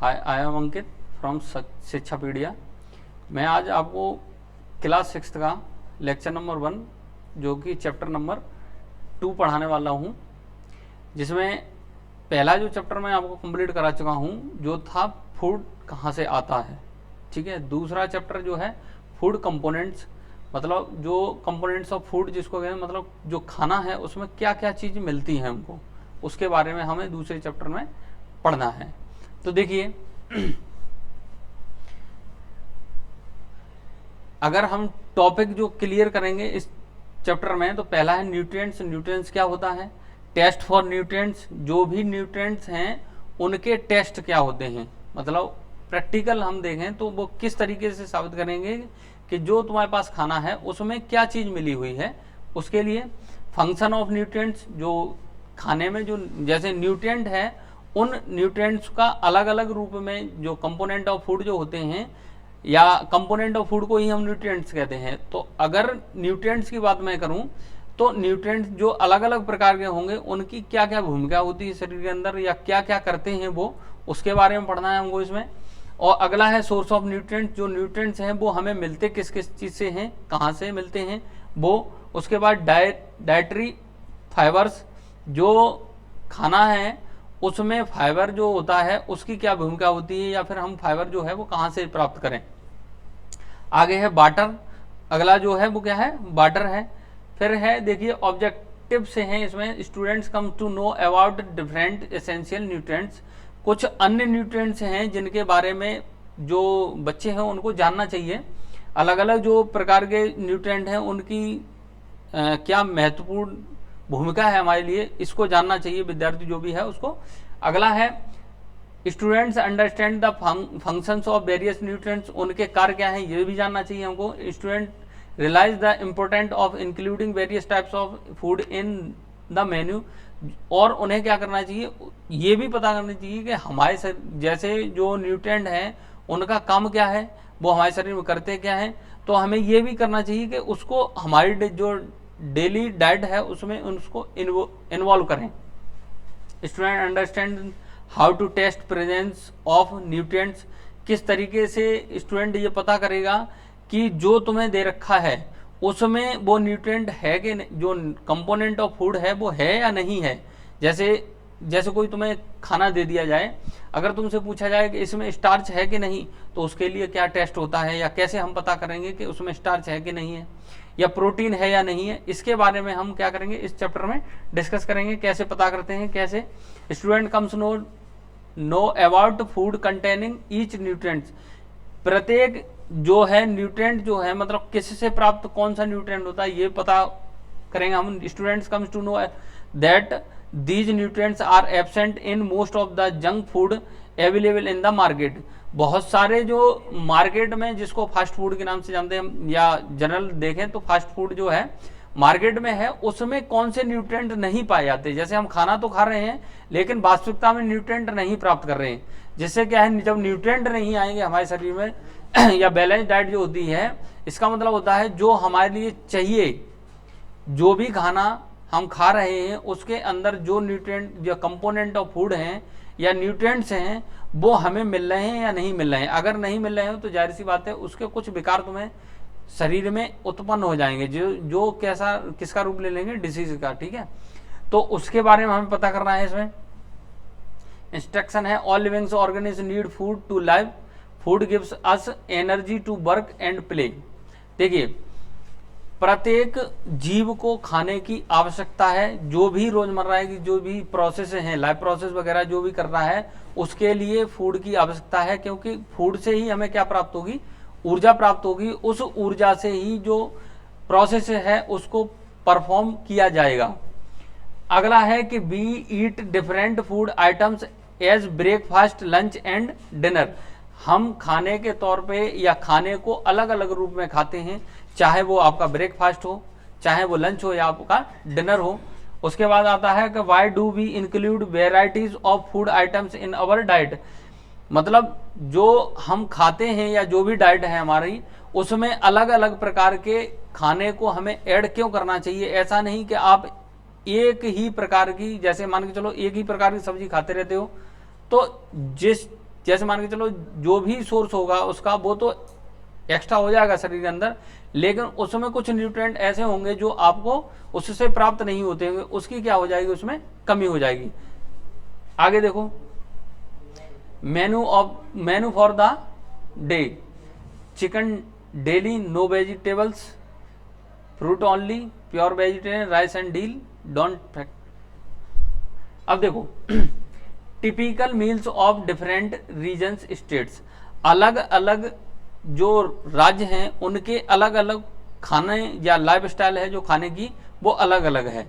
Hi, I am Ankit from शिक्षापीडिया। मैं आज आपको क्लास 6 का लेक्चर नंबर 1 जो कि चैप्टर नंबर 2 पढ़ाने वाला हूँ, जिसमें पहला जो चैप्टर मैं आपको कंप्लीट करा चुका हूँ जो था फूड कहाँ से आता है। ठीक है, दूसरा चैप्टर जो है फूड कंपोनेंट्स, मतलब जो कंपोनेंट्स ऑफ फूड जिसको कहते हैं, मतलब जो खाना है उसमें क्या क्या चीज़ मिलती है हमको, उसके बारे में हमें दूसरे चैप्टर में पढ़ना है। तो देखिए, अगर हम टॉपिक जो क्लियर करेंगे इस चैप्टर में, तो पहला है न्यूट्रिएंट्स। न्यूट्रिएंट्स क्या होता है, टेस्ट फॉर न्यूट्रिएंट्स, जो भी न्यूट्रिएंट्स हैं उनके टेस्ट क्या होते हैं, मतलब प्रैक्टिकल हम देखें तो वो किस तरीके से साबित करेंगे कि जो तुम्हारे पास खाना है उसमें क्या चीज़ मिली हुई है। उसके लिए फंक्शन ऑफ न्यूट्रिएंट्स, जो खाने में जो जैसे न्यूट्रिएंट है उन न्यूट्रिएंट्स का अलग अलग रूप में जो कंपोनेंट ऑफ फूड जो होते हैं, या कंपोनेंट ऑफ फूड को ही हम न्यूट्रिएंट्स कहते हैं। तो अगर न्यूट्रिएंट्स की बात मैं करूं तो न्यूट्रिएंट्स जो अलग अलग प्रकार के होंगे उनकी क्या क्या भूमिका होती है शरीर के अंदर, या क्या क्या करते हैं वो, उसके बारे में पढ़ना है हमको इसमें। और अगला है सोर्स ऑफ न्यूट्रिएंट्स, जो न्यूट्रिएंट्स हैं वो हमें मिलते किस किस चीज़ से हैं, कहाँ से मिलते हैं वो। उसके बाद डाइटरी फाइबर्स, जो खाना है उसमें फाइबर जो होता है उसकी क्या भूमिका होती है, या फिर हम फाइबर जो है वो कहाँ से प्राप्त करें। आगे है वाटर, अगला जो है वो क्या है, वाटर है। फिर है देखिए ऑब्जेक्टिव से हैं इसमें, students come to know about different essential nutrients, कुछ अन्य न्यूट्रिएंट्स हैं जिनके बारे में जो बच्चे हैं उनको जानना चाहिए। अलग अलग जो प्रकार के न्यूट्रिएंट हैं उनकी क्या महत्वपूर्ण भूमिका है हमारे लिए, इसको जानना चाहिए विद्यार्थी जो भी है उसको। अगला है students understand the functions of various nutrients, उनके कार्य क्या हैं ये भी जानना चाहिए हमको। Student realize the important of including various types of food in the menu, और उन्हें क्या करना चाहिए, ये भी पता करना चाहिए कि हमारे जैसे जो न्यूट्रिएंट हैं उनका काम क्या है, वो हमारे शरीर में करते क्या हैं। तो हमें ये भी करना चाहिए कि उसको हमारी जो डेली डाइट है उसमें उसको इन्वॉल्व करें। Student understand how to test presence of nutrients, किस तरीके से स्टूडेंट ये पता करेगा कि जो तुम्हें दे रखा है उसमें वो न्यूट्रिएंट है कि जो कंपोनेंट ऑफ फूड है वो है या नहीं है। जैसे कोई तुम्हें खाना दे दिया जाए, अगर तुमसे पूछा जाए कि इसमें स्टार्च है कि नहीं, तो उसके लिए क्या टेस्ट होता है, या कैसे हम पता करेंगे कि उसमें स्टार्च है कि नहीं है, या प्रोटीन है या नहीं है, इसके बारे में हम क्या करेंगे इस चैप्टर में डिस्कस करेंगे, कैसे पता करते हैं कैसे। Student comes know about food containing each nutrients, प्रत्येक जो है न्यूट्रिएंट जो है मतलब किससे प्राप्त कौन सा न्यूट्रिएंट होता है ये पता करेंगे हम। Students comes to know that these nutrients are absent in most of the junk food available in the market, बहुत सारे जो मार्केट में जिसको फास्ट फूड के नाम से जानते हैं, या जनरल देखें तो फास्ट फूड जो है मार्केट में है उसमें कौन से न्यूट्रिएंट नहीं पाए जाते। जैसे हम खाना तो खा रहे हैं लेकिन वास्तविकता में न्यूट्रिएंट नहीं प्राप्त कर रहे हैं, जिससे क्या है जब न्यूट्रिएंट नहीं आएंगे हमारे शरीर में या बैलेंस डाइट जो होती है, इसका मतलब होता है जो हमारे लिए चाहिए, जो भी खाना हम खा रहे हैं उसके अंदर जो न्यूट्रिएंट जो कंपोनेंट ऑफ फूड हैं या न्यूट्रिएंट्स हैं वो हमें मिल रहे हैं या नहीं मिल रहे हैं। अगर नहीं मिल रहे हैं तो जाहिर सी बात है उसके कुछ विकार तुम्हें शरीर में उत्पन्न हो जाएंगे, जो कैसा किसका रूप ले लेंगे, डिसीज का। ठीक है, तो उसके बारे में हमें पता करना है। इसमें इंस्ट्रक्शन है, all living organism need food to live, food gives us energy to work and play. देखिए, प्रत्येक जीव को खाने की आवश्यकता है, जो भी रोजमर्रा की जो भी प्रोसेस हैं, लाइफ प्रोसेस वगैरह जो भी कर रहा है उसके लिए फूड की आवश्यकता है, क्योंकि फूड से ही हमें क्या प्राप्त होगी, ऊर्जा प्राप्त होगी। उस ऊर्जा से ही जो प्रोसेस है उसको परफॉर्म किया जाएगा। अगला है कि we eat different food items as breakfast, lunch and dinner, हम खाने के तौर पे या खाने को अलग अलग रूप में खाते हैं, चाहे वो आपका ब्रेकफास्ट हो, चाहे वो लंच हो, या आपका डिनर हो। उसके बाद आता है कि why do we include varieties of food items in our diet, मतलब जो हम खाते हैं या जो भी डाइट है हमारी उसमें अलग अलग प्रकार के खाने को हमें ऐड क्यों करना चाहिए। ऐसा नहीं कि आप एक ही प्रकार की, जैसे मान के चलो एक ही प्रकार की सब्जी खाते रहते हो, तो जिस जैसे मान के चलो जो भी सोर्स होगा उसका वो तो एक्स्ट्रा हो जाएगा शरीर के अंदर, लेकिन उसमें कुछ न्यूट्रिएंट ऐसे होंगे जो आपको उससे प्राप्त नहीं होते होंगे, उसकी क्या हो जाएगी, उसमें कमी हो जाएगी। आगे देखो, menu for the day, chicken daily, no vegetables, fruit only, pure vegetarian, rice and deal, don't fact. अब देखो typical meals of different regions states, अलग अलग जो राज्य हैं उनके अलग अलग खाने या लाइफस्टाइल है जो खाने की वो अलग अलग है।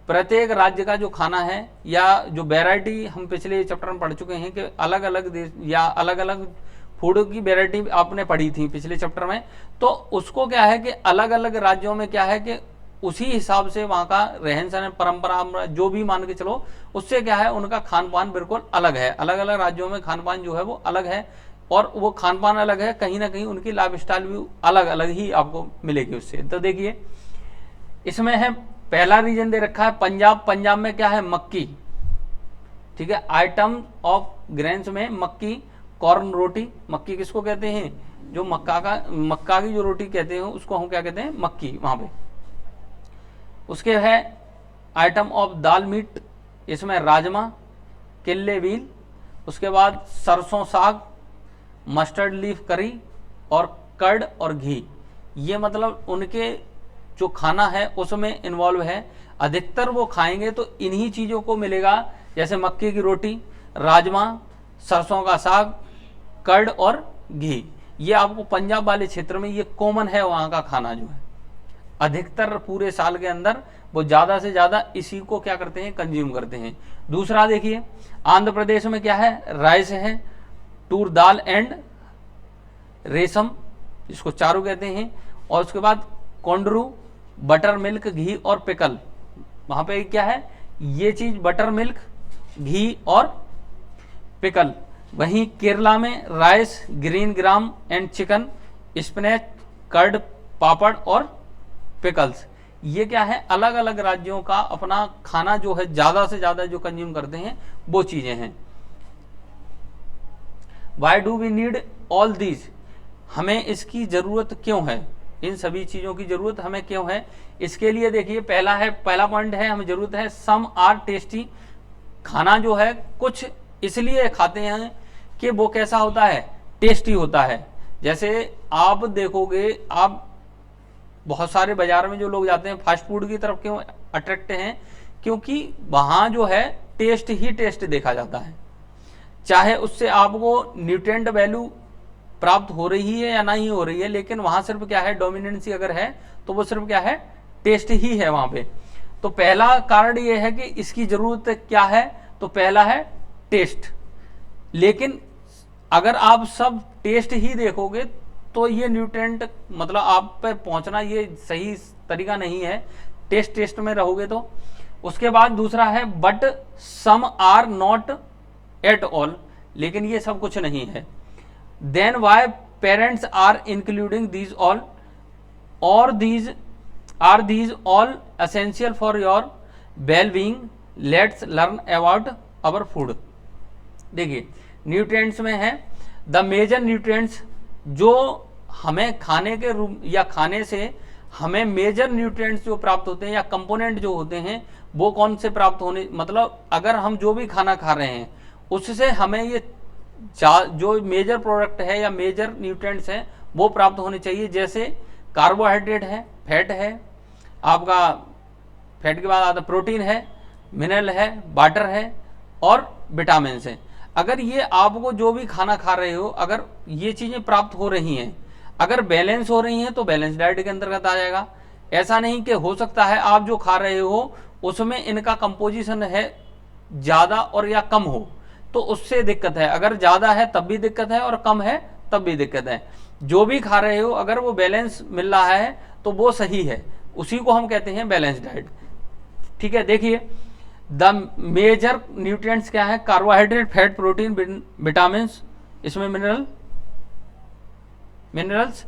प्रत्येक राज्य का जो खाना है या जो वैरायटी हम पिछले चैप्टर में पढ़ चुके हैं कि अलग अलग देश या अलग अलग फूड की वैरायटी आपने पढ़ी थी पिछले चैप्टर में, तो उसको क्या है कि अलग अलग राज्यों में क्या है कि उसी हिसाब से वहाँ का रहन सहन, परंपरा, जो भी मान के चलो, उससे क्या है उनका खान पान बिल्कुल अलग है। अलग अलग राज्यों में खान पान जो है वो अलग है, और वो खान पान अलग है, कहीं ना कहीं उनकी लाइफ स्टाइल भी अलग अलग ही आपको मिलेगी उससे। तो देखिए इसमें है पहला रीजन दे रखा है पंजाब। पंजाब में क्या है, मक्की, ठीक है। आइटम ऑफ ग्रेन्स में मक्की, कॉर्न रोटी, मक्की किसको कहते हैं, जो मक्का की जो रोटी कहते हैं उसको हम क्या कहते हैं, मक्की वहां पे। उसके है आइटम ऑफ दाल मीट, इसमें राजमा, किल्ले बीन, उसके बाद सरसों साग, मस्टर्ड लीफ करी और कर्ड और घी। ये मतलब उनके जो खाना है उसमें इन्वॉल्व है। अधिकतर वो खाएंगे तो इन्हीं चीज़ों को मिलेगा, जैसे मक्की की रोटी, राजमा, सरसों का साग, कर्ड और घी। ये आपको पंजाब वाले क्षेत्र में ये कॉमन है, वहाँ का खाना जो है अधिकतर पूरे साल के अंदर वो ज़्यादा से ज़्यादा इसी को क्या करते हैं, कंज्यूम करते हैं। दूसरा देखिए आंध्र प्रदेश में क्या है, राइस है, तूर दाल एंड रेशम, जिसको चारू कहते हैं, और उसके बाद कोंडरू, बटर मिल्क, घी और पिकल। वहाँ पे क्या है, ये चीज़ बटर मिल्क, घी और पिकल। वहीं केरला में rice, green gram and chicken, spinach, curd, papad और पिकल्स। ये क्या है, अलग अलग राज्यों का अपना खाना जो है ज़्यादा से ज़्यादा जो कंज्यूम करते हैं वो चीज़ें हैं। Why do we need all these, हमें इसकी ज़रूरत क्यों है, इन सभी चीज़ों की ज़रूरत हमें क्यों है। इसके लिए देखिए पहला पॉइंट है, हमें ज़रूरत है सम आर टेस्टी। खाना जो है कुछ इसलिए खाते हैं कि वो कैसा होता है, टेस्टी होता है। जैसे आप देखोगे, आप बहुत सारे बाजार में जो लोग जाते हैं फास्ट फूड की तरफ क्यों अट्रैक्ट हैं, क्योंकि वहाँ जो है टेस्ट ही टेस्ट देखा जाता है। चाहे उससे आपको न्यूट्रिएंट वैल्यू प्राप्त हो रही है या नहीं हो रही है, लेकिन वहाँ सिर्फ क्या है, डोमिनेंसी अगर है तो वो सिर्फ क्या है, टेस्ट ही है वहाँ पे। तो पहला कारण ये है कि इसकी ज़रूरत क्या है, तो पहला है टेस्ट। लेकिन अगर आप सब टेस्ट ही देखोगे तो ये न्यूट्रिएंट मतलब आप पे पहुंचना ये सही तरीका नहीं है, टेस्ट में रहोगे तो। उसके बाद दूसरा है but some are not at all, लेकिन ये सब कुछ नहीं है। Then why parents are including these all, और these all essential for your well being, let's learn about our food. देखिए न्यूट्रिएंट्स में है द मेजर न्यूट्रिएंट्स, जो हमें खाने के रूप या खाने से हमें मेजर न्यूट्रिएंट्स जो प्राप्त होते हैं या कंपोनेंट जो होते हैं वो कौन से प्राप्त होने, मतलब अगर हम जो भी खाना खा रहे हैं उससे हमें ये जो मेजर प्रोडक्ट है या मेजर न्यूट्रिएंट्स हैं वो प्राप्त होने चाहिए। जैसे कार्बोहाइड्रेट है, फैट है, आपका फैट के बाद आता प्रोटीन है, मिनरल है, वाटर है और विटामिन है। अगर ये आपको जो भी खाना खा रहे हो, अगर ये चीज़ें प्राप्त हो रही हैं, अगर बैलेंस हो रही हैं तो बैलेंस डाइट के अंतर्गत आ जाएगा। ऐसा नहीं कि हो सकता है आप जो खा रहे हो उसमें इनका कंपोजिशन है ज़्यादा और या कम हो, तो उससे दिक्कत है। अगर ज़्यादा है तब भी दिक्कत है और कम है तब भी दिक्कत है। जो भी खा रहे हो अगर वो बैलेंस मिल रहा है तो वो सही है, उसी को हम कहते हैं बैलेंस डाइट। ठीक है, देखिए द मेजर न्यूट्रिएंट्स क्या है, कार्बोहाइड्रेट, फैट, प्रोटीन, विटामिन, इसमें मिनरल्स,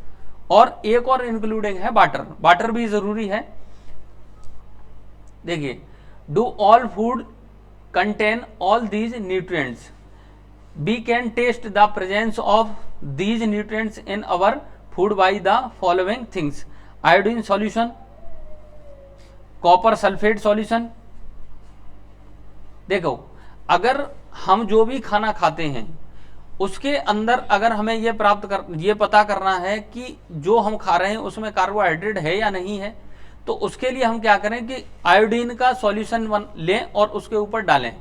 और एक और इंक्लूडिंग है वाटर। वाटर भी जरूरी है। देखिए do all food contain all these nutrients, we can test the presence of these nutrients in our food by the following things: iodine solution, copper sulphate solution. देखो, अगर हम जो भी खाना खाते हैं उसके अंदर अगर हमें ये पता करना है कि जो हम खा रहे हैं उसमें कार्बोहाइड्रेट है या नहीं है, तो उसके लिए हम क्या करें कि आयोडीन का सॉल्यूशन लें और उसके ऊपर डालें।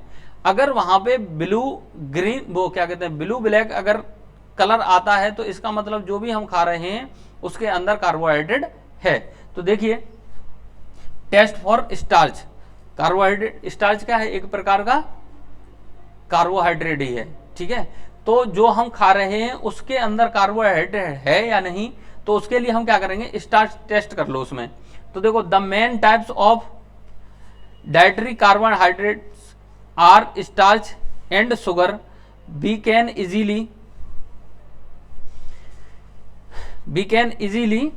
अगर वहां पे ब्लू ग्रीन, वो क्या कहते हैं, ब्लू ब्लैक अगर कलर आता है तो इसका मतलब जो भी हम खा रहे हैं उसके अंदर कार्बोहाइड्रेट है। तो देखिए, test for starch, carbohydrate, starch क्या है, एक प्रकार का कार्बोहाइड्रेट ही है, ठीक है। तो जो हम खा रहे हैं उसके अंदर कार्बोहाइड्रेट है या नहीं, तो उसके लिए हम क्या करेंगे, स्टार्च टेस्ट कर लो उसमें। तो देखो, the main types of dietary carbohydrates are starch and sugar. We can easily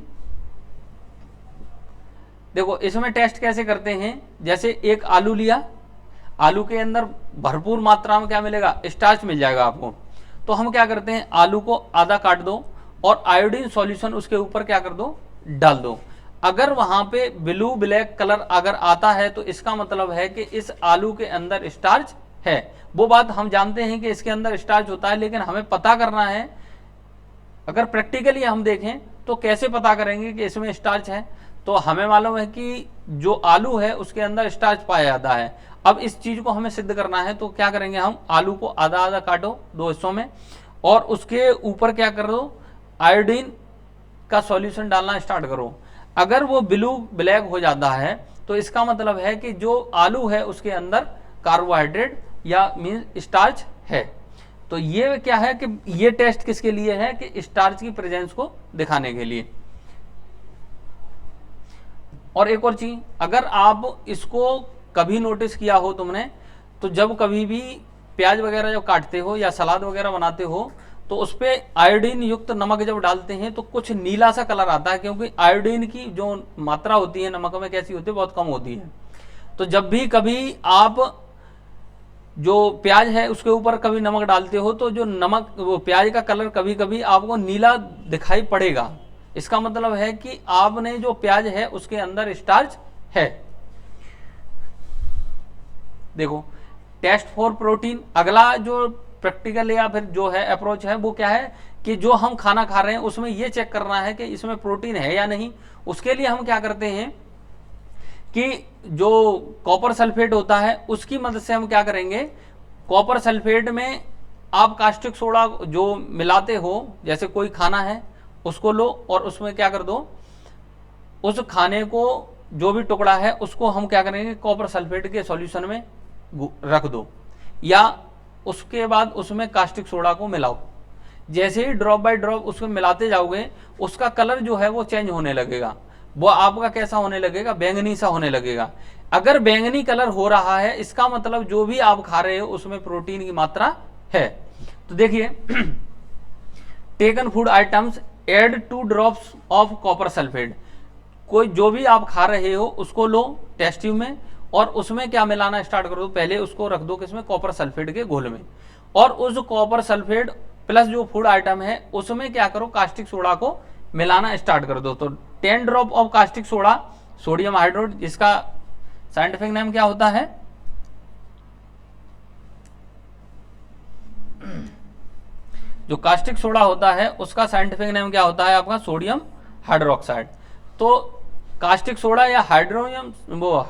देखो, इसमें टेस्ट कैसे करते हैं, जैसे एक आलू लिया, आलू के अंदर भरपूर मात्रा में क्या मिलेगा, स्टार्च मिल जाएगा आपको। तो हम क्या करते हैं, आलू को आधा काट दो और आयोडीन सॉल्यूशन उसके ऊपर क्या कर दो, डाल दो। अगर वहां पे ब्लू ब्लैक कलर अगर आता है तो इसका मतलब है कि इस आलू के अंदर स्टार्च है। वो बात हम जानते हैं कि इसके अंदर स्टार्च होता है, लेकिन हमें पता करना है, अगर प्रैक्टिकली हम देखें तो कैसे पता करेंगे कि इसमें स्टार्च है। तो हमें मालूम है कि जो आलू है उसके अंदर स्टार्च पाया जाता है। अब इस चीज को हमें सिद्ध करना है, तो क्या करेंगे, हम आलू को आधा आधा काटो 2 हिस्सों में और उसके ऊपर क्या कर दो, आयोडीन का सॉल्यूशन डालना स्टार्ट करो। अगर वो ब्लू ब्लैक हो जाता है तो इसका मतलब है कि जो आलू है उसके अंदर कार्बोहाइड्रेट या मीन स्टार्च है। तो ये क्या है कि ये टेस्ट किसके लिए है, कि स्टार्च की प्रेजेंस को दिखाने के लिए। और एक और चीज, अगर आप इसको कभी नोटिस किया हो तुमने, तो जब कभी भी प्याज वगैरह जब काटते हो या सलाद वगैरह बनाते हो तो उस पर आयोडीन युक्त नमक जब डालते हैं तो कुछ नीला सा कलर आता है, क्योंकि आयोडीन की जो मात्रा होती है नमक में कैसी होती है, बहुत कम होती है। तो जब भी कभी आप जो प्याज है उसके ऊपर कभी नमक डालते हो तो जो नमक, वो प्याज का कलर कभी कभी आपको नीला दिखाई पड़ेगा। इसका मतलब है कि आपने जो प्याज है उसके अंदर स्टार्च है। देखो, टेस्ट फॉर प्रोटीन, अगला जो प्रैक्टिकल या फिर जो है अप्रोच है वो क्या है कि जो हम खाना खा रहे हैं उसमें ये चेक करना है कि इसमें प्रोटीन है या नहीं। उसके लिए हम क्या करते हैं कि जो कॉपर सल्फेट होता है उसकी मदद से हम क्या करेंगे, कॉपर सल्फेट में आप कास्टिक सोडा जो मिलाते हो, जैसे कोई खाना है उसको लो और उसमें क्या कर दो, उस खाने को जो भी टुकड़ा है उसको हम क्या करेंगे, कॉपर सल्फेट के सॉल्यूशन में रख दो, या उसके बाद उसमें कास्टिक सोडा को मिलाओ। जैसे ही ड्रॉप बाय ड्रॉप उसमें मिलाते जाओगे उसका कलर जो है वो चेंज होने लगेगा। वो आपका कैसा होने लगेगा, बैंगनी सा होने लगेगा। अगर बैंगनी कलर हो रहा है इसका मतलब जो भी आप खा रहे हो उसमें प्रोटीन की मात्रा है। तो देखिए, taken food items add 2 drops of copper sulphate. कोई जो भी आप खा रहे हो उसको लो टेस्ट ट्यूब में और उसमें क्या मिलाना स्टार्ट कर दो, पहले उसको रख दो किसमें, कॉपर सल्फेट के घोल में, और उस कॉपर सल्फेट प्लस जो फूड आइटम है उसमें क्या करो, कास्टिक सोडा को मिलाना स्टार्ट कर दो। तो 10 drop of caustic soda, sodium hydroxide, जिसका साइंटिफिक नेम क्या होता है, जो कास्टिक सोडा होता है उसका साइंटिफिक नेम क्या होता है आपका, सोडियम हाइड्रोक्साइड। तो कास्टिक सोडा या हाइड्रोजन, वो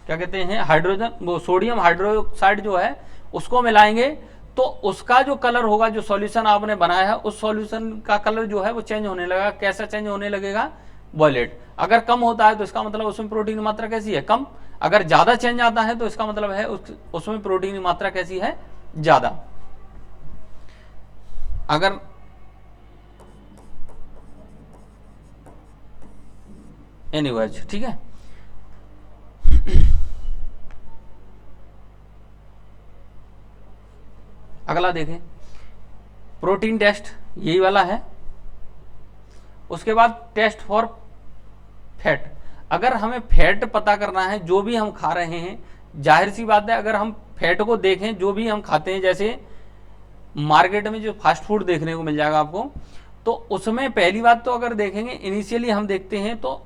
क्या कहते हैं, हाइड्रोजन, वो सोडियम हाइड्रोक्साइड जो है उसको मिलाएंगे तो उसका जो कलर होगा, जो सॉल्यूशन आपने बनाया है उस सॉल्यूशन का कलर जो है वो चेंज होने लगेगा। कैसा चेंज होने लगेगा, वॉयलेट। अगर कम होता है तो इसका मतलब उसमें प्रोटीन की मात्रा कैसी है, कम। अगर ज्यादा चेंज आता है तो इसका मतलब है उसमें प्रोटीन की मात्रा कैसी है, ज्यादा। अगर एनीवेज, ठीक है। अगला देखें, प्रोटीन टेस्ट, यही वाला है। उसके बाद टेस्ट फॉर फैट। अगर हमें फैट पता करना है, जो भी हम खा रहे हैं, जाहिर सी बात है अगर हम फैट को देखें, जो भी हम खाते हैं, जैसे मार्केट में जो फास्ट फूड देखने को मिल जाएगा आपको, तो उसमें पहली बात तो अगर देखेंगे इनिशियली हम देखते हैं तो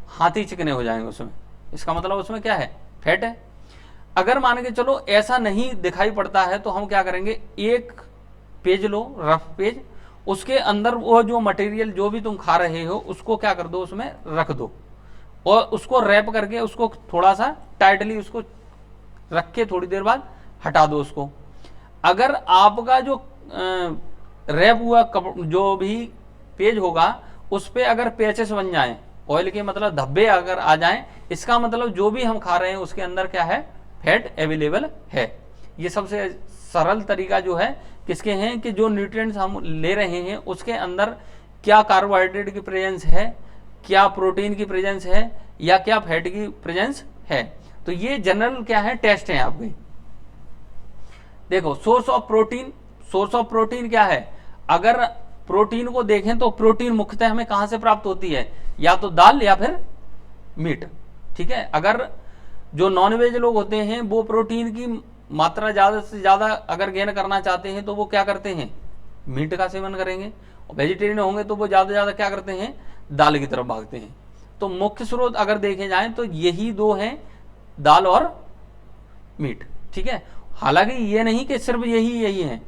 हाथी चिकने हो जाएंगे उसमें। इसका मतलब उसमें क्या है, फैट है। अगर मान के चलो ऐसा नहीं दिखाई पड़ता है तो हम क्या करेंगे, एक पेज लो, रफ पेज, उसके अंदर वो जो मटेरियल जो भी तुम खा रहे हो उसको क्या कर दो, उसमें रख दो और उसको रैप करके उसको थोड़ा सा टाइटली उसको रख के थोड़ी देर बाद हटा दो उसको। अगर आपका जो रैप हुआ जो भी पेज होगा उस पे अगर पैचेस बन जाएं, ऑयल के मतलब धब्बे अगर आ जाएं, इसका मतलब जो भी हम खा रहे हैं उसके अंदर क्या है, फैट अवेलेबल है। ये सबसे सरल तरीका जो है किसके हैं कि जो न्यूट्रिएंट्स हम ले रहे हैं उसके अंदर क्या कार्बोहाइड्रेट की प्रेजेंस है, क्या प्रोटीन की प्रेजेंस है या क्या फैट की प्रेजेंस है। तो ये जनरल क्या है, टेस्ट है आपके। देखो source of protein, source of protein क्या है, अगर प्रोटीन को देखें तो प्रोटीन मुख्यतः हमें कहां से प्राप्त होती है, या तो दाल या फिर मीट। ठीक है, अगर जो नॉनवेज लोग होते हैं वो प्रोटीन की मात्रा ज्यादा से ज्यादा अगर गेन करना चाहते हैं तो वो क्या करते हैं, मीट का सेवन करेंगे। और वेजिटेरियन होंगे तो वो ज्यादा से ज्यादा क्या करते हैं, दाल की तरफ भागते हैं। तो मुख्य स्रोत अगर देखे जाए तो यही दो हैं, दाल और मीट। ठीक है, हालांकि ये नहीं कि सिर्फ यही है,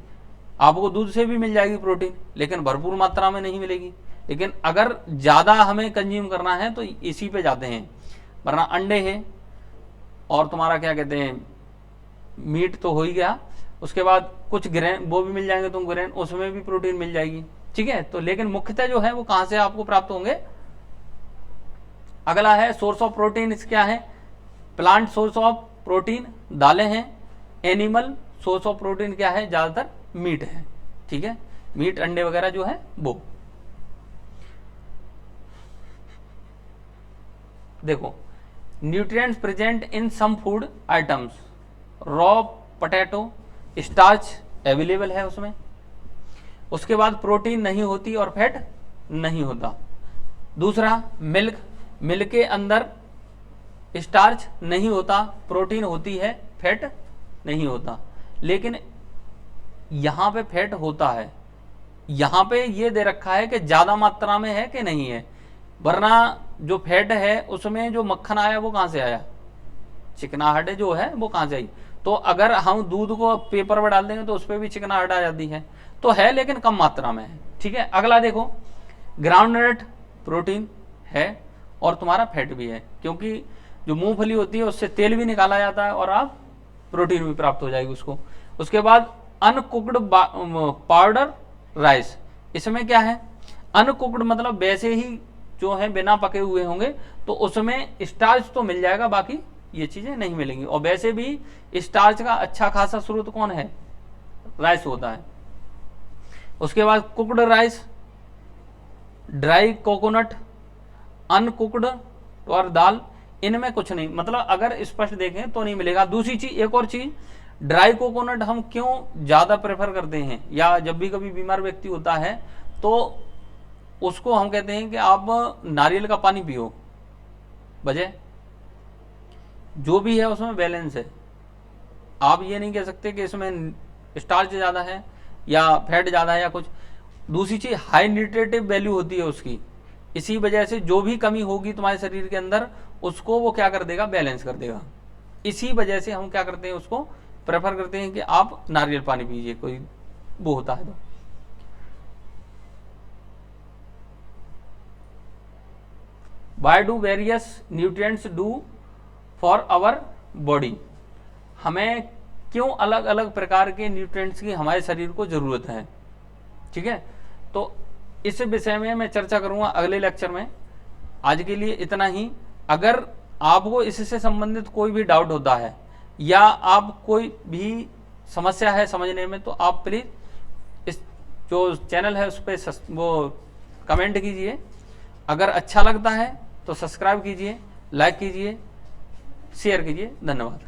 आपको दूध से भी मिल जाएगी प्रोटीन, लेकिन भरपूर मात्रा में नहीं मिलेगी। लेकिन अगर ज्यादा हमें कंज्यूम करना है तो इसी पे जाते हैं, वरना अंडे हैं और तुम्हारा क्या कहते हैं, मीट तो हो ही गया, उसके बाद कुछ ग्रेन वो भी मिल जाएंगे, तुम ग्रेन उसमें भी प्रोटीन मिल जाएगी। ठीक है, तो लेकिन मुख्यतः जो है वो कहां से आपको प्राप्त होंगे। अगला है सोर्स ऑफ प्रोटीन, क्या है, प्लांट सोर्स ऑफ प्रोटीन दालें हैं, एनिमल सोर्स ऑफ प्रोटीन क्या है, ज्यादातर मीट है। ठीक है, मीट अंडे वगैरह जो है वो। देखो nutrients present in some food items, raw potato, starch available है उसमें। उसके बाद प्रोटीन नहीं होती और फैट नहीं होता। दूसरा मिल्क, मिल्क के अंदर स्टार्च नहीं होता, प्रोटीन होती है, फैट नहीं होता। लेकिन यहां पे फैट होता है, यहां पे ये दे रखा है कि ज्यादा मात्रा में है कि नहीं है, वरना जो फैट है उसमें जो मक्खन आया वो कहां से आया, चिकनाहट जो है वो कहां से आई। तो अगर हम दूध को पेपर पर डाल देंगे तो उस पर भी चिकनाहट आ जाती है, तो है लेकिन कम मात्रा में है। ठीक है, अगला देखो ग्राउंडनट प्रोटीन है और तुम्हारा फैट भी है, क्योंकि जो मूंगफली होती है उससे तेल भी निकाला जाता है और आप प्रोटीन भी प्राप्त हो जाएगी उसको। उसके बाद अनकुक्ड पाउडर राइस, इसमें क्या है, अनकुक्ड मतलब वैसे ही जो है बिना पके हुए होंगे, तो उसमें स्टार्च तो मिल जाएगा, बाकी ये चीजें नहीं मिलेंगी। और वैसे भी स्टार्च का अच्छा खासा स्रोत कौन है, राइस होता है। उसके बाद cooked rice, dry coconut, uncooked और दाल, इनमें कुछ नहीं, मतलब अगर स्पष्ट देखें तो नहीं मिलेगा। दूसरी चीज, एक और चीज, ड्राई कोकोनट हम क्यों ज्यादा प्रेफर करते हैं, या जब भी कभी बीमार व्यक्ति होता है तो उसको हम कहते हैं कि आप नारियल का पानी पियो, वजह जो भी है उसमें बैलेंस है। आप ये नहीं कह सकते कि इसमें स्टार्च ज्यादा है या फैट ज्यादा है या कुछ। दूसरी चीज, हाई न्यूट्रिटिव वैल्यू होती है उसकी, इसी वजह से जो भी कमी होगी तुम्हारे शरीर के अंदर उसको वो क्या कर देगा, बैलेंस कर देगा। इसी वजह से हम क्या करते हैं, उसको प्रेफर करते हैं कि आप नारियल पानी पीजिए, कोई वो होता है तो। Why do various nutrients do for our body, हमें क्यों अलग अलग प्रकार के न्यूट्रिएंट्स की हमारे शरीर को जरूरत है। ठीक है, तो इस विषय में मैं चर्चा करूंगा अगले लेक्चर में। आज के लिए इतना ही। अगर आपको इससे संबंधित कोई भी डाउट होता है या आप कोई भी समस्या है समझने में, तो आप प्लीज इस जो चैनल है उस पर वो कमेंट कीजिए। अगर अच्छा लगता है तो सब्सक्राइब कीजिए, लाइक कीजिए, शेयर कीजिए। धन्यवाद।